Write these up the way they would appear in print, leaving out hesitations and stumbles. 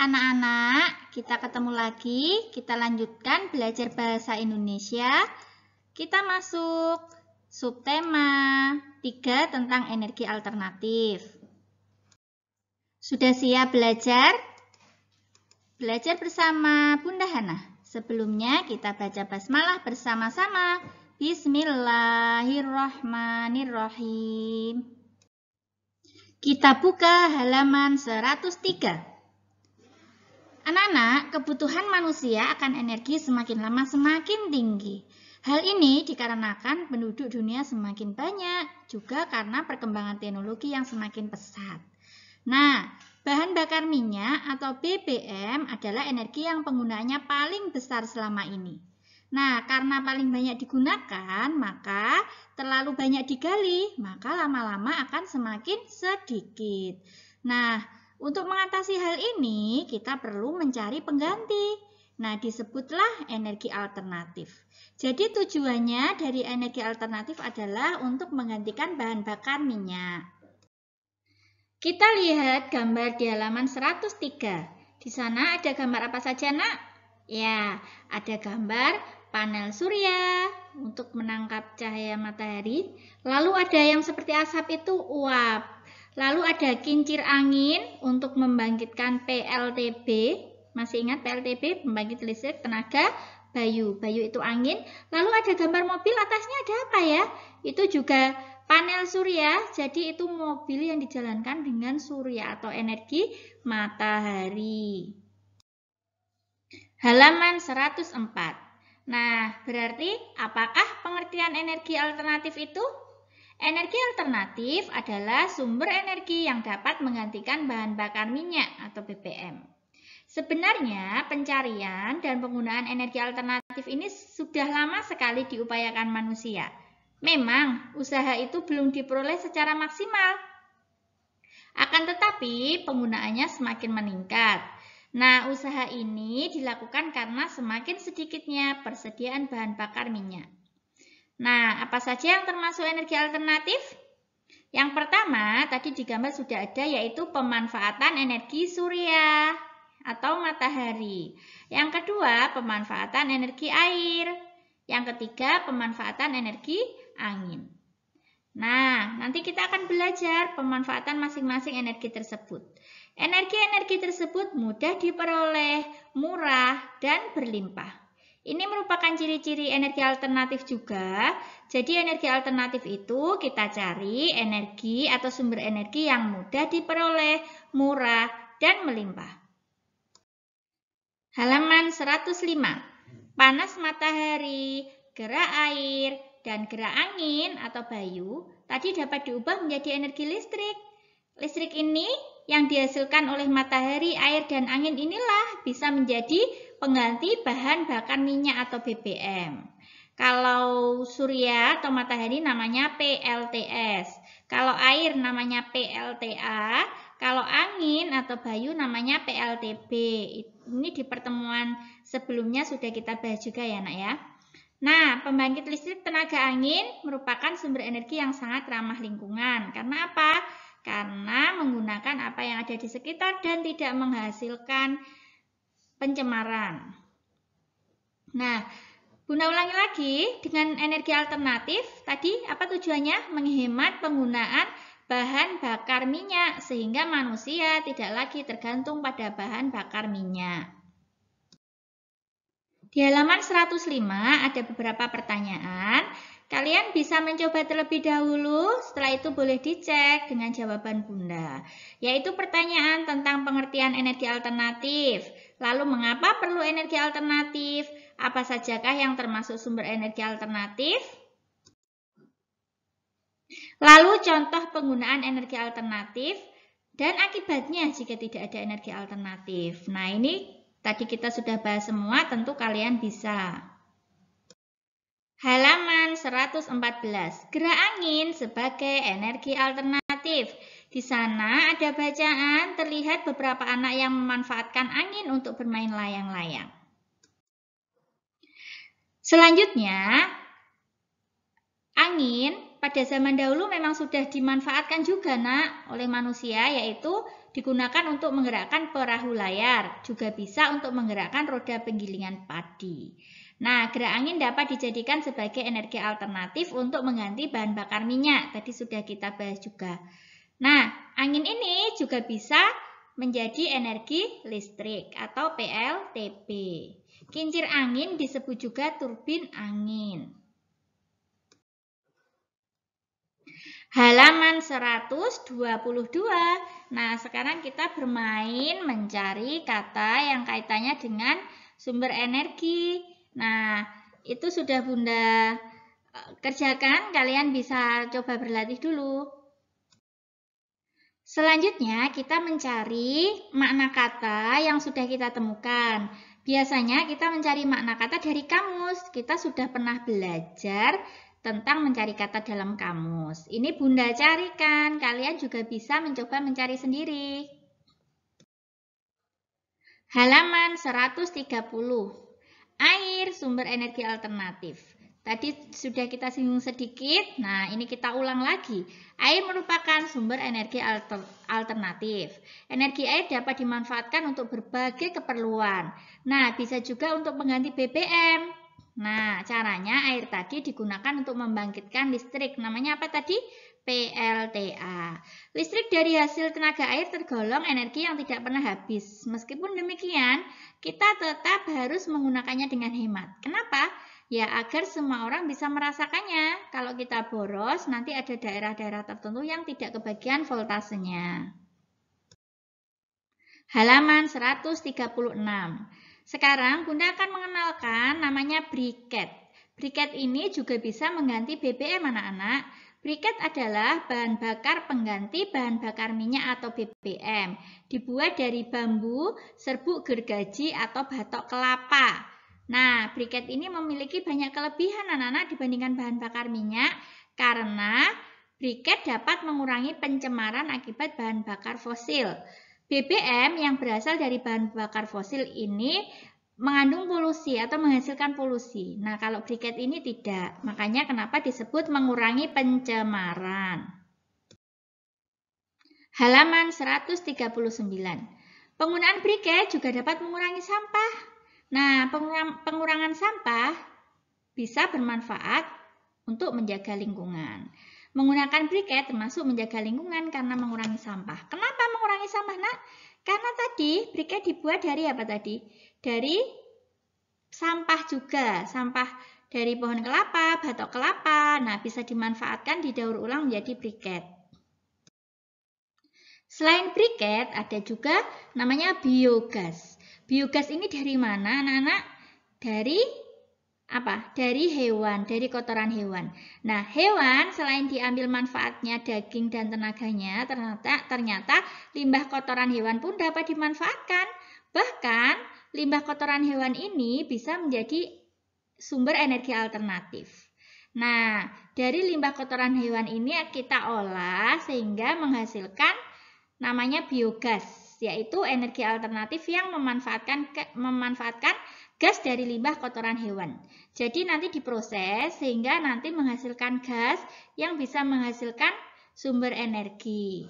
anak-anak, kita ketemu lagi. Kita lanjutkan belajar bahasa Indonesia. Kita masuk subtema 3 tentang energi alternatif. Sudah siap belajar? Belajar bersama Bunda Hana. Sebelumnya kita baca basmalah bersama-sama. Bismillahirrahmanirrahim. Kita buka halaman 103. Anak-anak, kebutuhan manusia akan energi semakin lama semakin tinggi. Hal ini dikarenakan penduduk dunia semakin banyak, juga karena perkembangan teknologi yang semakin pesat. Nah, bahan bakar minyak atau BBM adalah energi yang penggunaannya paling besar selama ini. Nah, karena paling banyak digunakan, maka terlalu banyak digali, maka lama-lama akan semakin sedikit. Nah, untuk mengatasi hal ini, kita perlu mencari pengganti. Nah, disebutlah energi alternatif. Jadi tujuannya dari energi alternatif adalah untuk menggantikan bahan bakar minyak. Kita lihat gambar di halaman 103. Di sana ada gambar apa saja, Nak? Ya, ada gambar panel surya untuk menangkap cahaya matahari. Lalu ada yang seperti asap itu uap. Lalu ada kincir angin untuk membangkitkan PLTB. Masih ingat PLTB? Pembangkit listrik tenaga Bayu. Bayu itu angin. Lalu ada gambar mobil, atasnya ada apa ya? Itu juga panel surya. Jadi itu mobil yang dijalankan dengan surya atau energi matahari. Halaman 104. Nah, berarti apakah pengertian energi alternatif itu? Energi alternatif adalah sumber energi yang dapat menggantikan bahan bakar minyak atau BBM. Sebenarnya pencarian dan penggunaan energi alternatif ini sudah lama sekali diupayakan manusia. Memang usaha itu belum diperoleh secara maksimal. Akan tetapi penggunaannya semakin meningkat. Nah, usaha ini dilakukan karena semakin sedikitnya persediaan bahan bakar minyak. Nah, apa saja yang termasuk energi alternatif? Yang pertama, tadi di gambar sudah ada, yaitu pemanfaatan energi surya atau matahari. Yang kedua, pemanfaatan energi air. Yang ketiga, pemanfaatan energi angin. Nah, nanti kita akan belajar pemanfaatan masing-masing energi tersebut. Energi-energi tersebut mudah diperoleh, murah, dan berlimpah. Ini merupakan ciri-ciri energi alternatif juga. Jadi energi alternatif itu kita cari energi atau sumber energi yang mudah diperoleh, murah, dan melimpah. Halaman 105. Panas matahari, gerak air, dan gerak angin atau bayu tadi dapat diubah menjadi energi listrik. Listrik ini yang dihasilkan oleh matahari, air, dan angin inilah bisa menjadi pengganti bahan bakar minyak atau BBM. Kalau surya atau matahari namanya PLTS. Kalau air namanya PLTA. Kalau angin atau bayu namanya PLTB. Ini di pertemuan sebelumnya sudah kita bahas juga ya, Nak ya. Nah, pembangkit listrik tenaga angin merupakan sumber energi yang sangat ramah lingkungan. Karena apa? Karena menggunakan apa yang ada di sekitar dan tidak menghasilkan pencemaran. Nah, Bunda ulangi lagi, dengan energi alternatif, tadi apa tujuannya? Menghemat penggunaan bahan bakar minyak, sehingga manusia tidak lagi tergantung pada bahan bakar minyak. Di halaman 105 ada beberapa pertanyaan. Kalian bisa mencoba terlebih dahulu, setelah itu boleh dicek dengan jawaban Bunda. Yaitu pertanyaan tentang pengertian energi alternatif. Lalu mengapa perlu energi alternatif? Apa sajakah yang termasuk sumber energi alternatif? Lalu contoh penggunaan energi alternatif dan akibatnya jika tidak ada energi alternatif. Nah, ini tadi kita sudah bahas semua, tentu kalian bisa. Halaman 114. Gerak angin sebagai energi alternatif. Di sana ada bacaan, terlihat beberapa anak yang memanfaatkan angin untuk bermain layang-layang. Selanjutnya, angin pada zaman dahulu memang sudah dimanfaatkan juga nak oleh manusia, yaitu digunakan untuk menggerakkan perahu layar, juga bisa untuk menggerakkan roda penggilingan padi. Nah, gerak angin dapat dijadikan sebagai energi alternatif untuk mengganti bahan bakar minyak. Tadi sudah kita bahas juga. Nah, angin ini juga bisa menjadi energi listrik atau PLTP. Kincir angin disebut juga turbin angin. Halaman 122. Nah, sekarang kita bermain mencari kata yang kaitannya dengan sumber energi. Nah, itu sudah Bunda kerjakan. Kalian bisa coba berlatih dulu. Selanjutnya, kita mencari makna kata yang sudah kita temukan. Biasanya kita mencari makna kata dari kamus. Kita sudah pernah belajar tentang mencari kata dalam kamus. Ini Bunda carikan, kalian juga bisa mencoba mencari sendiri. Halaman 130. Air, sumber energi alternatif. Tadi sudah kita singgung sedikit, nah ini kita ulang lagi. Air merupakan sumber energi alternatif. Energi air dapat dimanfaatkan untuk berbagai keperluan. Nah, bisa juga untuk mengganti BBM. Nah, caranya air tadi digunakan untuk membangkitkan listrik. Namanya apa tadi? PLTA. Listrik dari hasil tenaga air tergolong energi yang tidak pernah habis. Meskipun demikian, kita tetap harus menggunakannya dengan hemat. Kenapa? Ya, agar semua orang bisa merasakannya. Kalau kita boros, nanti ada daerah-daerah tertentu yang tidak kebagian voltasenya. Halaman 136. Sekarang Bunda akan mengenalkan namanya briket. Briket ini juga bisa mengganti BBM anak-anak. Briket adalah bahan bakar pengganti bahan bakar minyak atau BBM. Dibuat dari bambu, serbuk gergaji atau batok kelapa. Nah, briket ini memiliki banyak kelebihan anak-anak dibandingkan bahan bakar minyak karena briket dapat mengurangi pencemaran akibat bahan bakar fosil. BBM yang berasal dari bahan bakar fosil ini mengandung polusi atau menghasilkan polusi. Nah, kalau briket ini tidak. Makanya kenapa disebut mengurangi pencemaran. Halaman 139. Penggunaan briket juga dapat mengurangi sampah. Nah, pengurangan sampah bisa bermanfaat untuk menjaga lingkungan. Menggunakan briket termasuk menjaga lingkungan karena mengurangi sampah. Kenapa mengurangi sampah, nak? Karena tadi briket dibuat dari apa tadi? Dari sampah juga. Sampah dari pohon kelapa, batok kelapa. Nah, bisa dimanfaatkan didaur ulang menjadi briket. Selain briket, ada juga namanya biogas. Biogas ini dari mana, anak-anak? Dari apa? Dari hewan, dari kotoran hewan. Nah, hewan selain diambil manfaatnya daging dan tenaganya, ternyata limbah kotoran hewan pun dapat dimanfaatkan. Bahkan, limbah kotoran hewan ini bisa menjadi sumber energi alternatif. Nah, dari limbah kotoran hewan ini kita olah sehingga menghasilkan namanya biogas, yaitu energi alternatif yang memanfaatkan gas dari limbah kotoran hewan. Jadi nanti diproses sehingga nanti menghasilkan gas yang bisa menghasilkan sumber energi.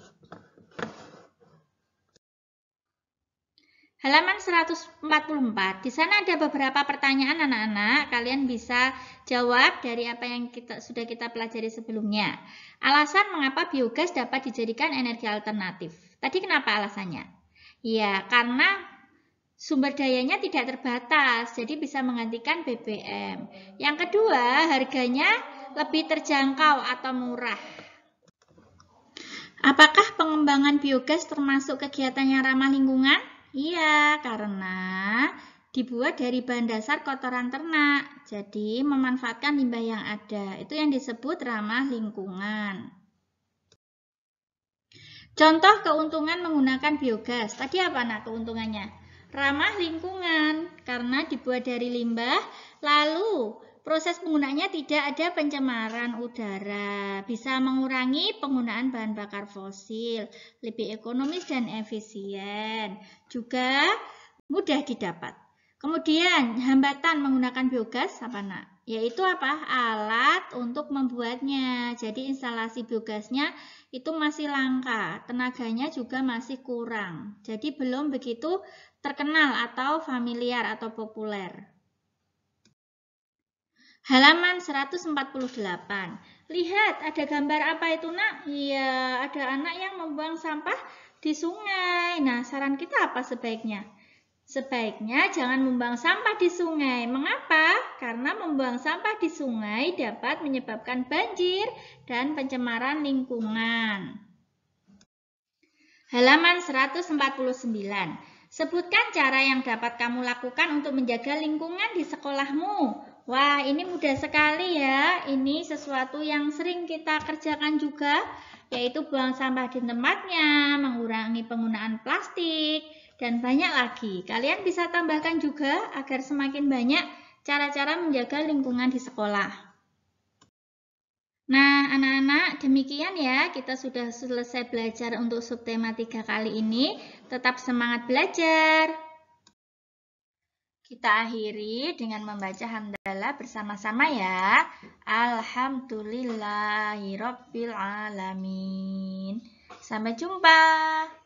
Halaman 144. Di sana ada beberapa pertanyaan anak-anak. Kalian bisa jawab dari apa yang sudah kita pelajari sebelumnya. Alasan mengapa biogas dapat dijadikan energi alternatif. Tadi kenapa alasannya? Ya, karena sumber dayanya tidak terbatas, jadi bisa menggantikan BBM. Yang kedua, harganya lebih terjangkau atau murah. Apakah pengembangan biogas termasuk kegiatan yang ramah lingkungan? Iya, karena dibuat dari bahan dasar kotoran ternak, jadi memanfaatkan limbah yang ada. Itu yang disebut ramah lingkungan. Contoh keuntungan menggunakan biogas. Tadi apa nak keuntungannya? Ramah lingkungan, karena dibuat dari limbah, lalu proses penggunaannya tidak ada pencemaran udara, bisa mengurangi penggunaan bahan bakar fosil, lebih ekonomis dan efisien, juga mudah didapat. Kemudian hambatan menggunakan biogas apa nak? yaitu apa? Alat untuk membuatnya. Jadi instalasi biogasnya itu masih langka, tenaganya juga masih kurang. Jadi belum begitu terkenal atau familiar atau populer. Halaman 148. Lihat, ada gambar apa itu, Nak? Iya, ada anak yang membuang sampah di sungai. Nah, saran kita apa sebaiknya? Sebaiknya jangan membuang sampah di sungai. Mengapa? Karena membuang sampah di sungai dapat menyebabkan banjir dan pencemaran lingkungan. Halaman 149. Sebutkan cara yang dapat kamu lakukan untuk menjaga lingkungan di sekolahmu. Wah, ini mudah sekali ya. Ini sesuatu yang sering kita kerjakan juga, yaitu buang sampah di tempatnya, mengurangi penggunaan plastik, dan banyak lagi. Kalian bisa tambahkan juga agar semakin banyak cara-cara menjaga lingkungan di sekolah. Nah, anak-anak, demikian ya, kita sudah selesai belajar untuk subtema 3 kali ini. Tetap semangat belajar. Kita akhiri dengan membaca hamdalah bersama-sama ya. Alhamdulillahirabbil alamin. Sampai jumpa.